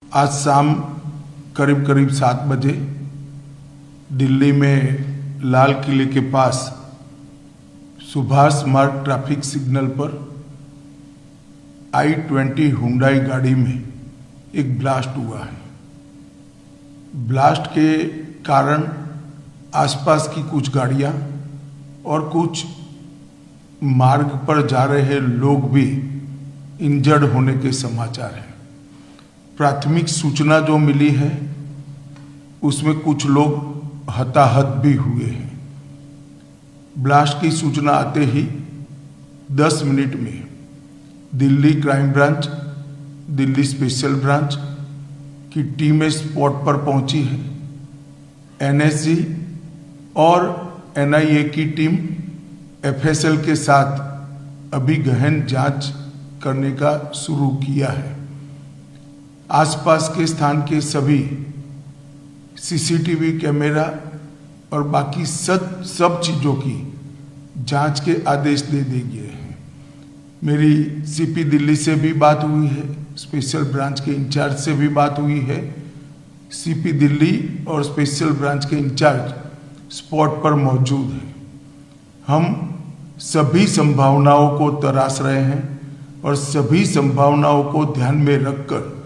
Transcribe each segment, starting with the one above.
आज शाम करीब करीब 7 बजे दिल्ली में लाल किले के पास सुभाष मार्ग ट्रैफिक सिग्नल पर i20 हुंडई गाड़ी में एक ब्लास्ट हुआ है। ब्लास्ट के कारण आसपास की कुछ गाड़ियां और कुछ मार्ग पर जा रहे लोग भी इंजर्ड होने के समाचार हैं। प्राथमिक सूचना जो मिली है उसमें कुछ लोग हताहत भी हुए हैं। ब्लास्ट की सूचना आते ही 10 मिनट में Delhi crime branch, Delhi special branch की टीमें स्पॉट पर पहुंची है। एनएसजी और एनआईए की टीम एफएसएल के साथ अभी गहन जांच करने का शुरू किया है। आसपास के स्थान के सभी सीसीटीवी कैमरा और बाकी सब चीज़ों की जांच के आदेश दे दिए गए हैं। मेरी सीपी दिल्ली से भी बात हुई है, स्पेशल ब्रांच के इंचार्ज से भी बात हुई है। सीपी दिल्ली और स्पेशल ब्रांच के इंचार्ज स्पॉट पर मौजूद हैं। हम सभी संभावनाओं को तराश रहे हैं और सभी संभावनाओं को ध्यान में रखकर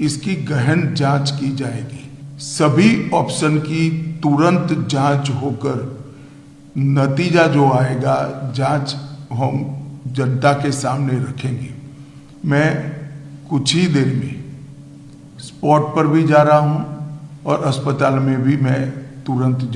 इसकी गहन जांच की जाएगी। सभी ऑप्शन की तुरंत जांच होकर नतीजा जो आएगा जांच हम जनता के सामने रखेंगे। मैं कुछ ही देर में स्पॉट पर भी जा रहा हूं और अस्पताल में भी मैं तुरंत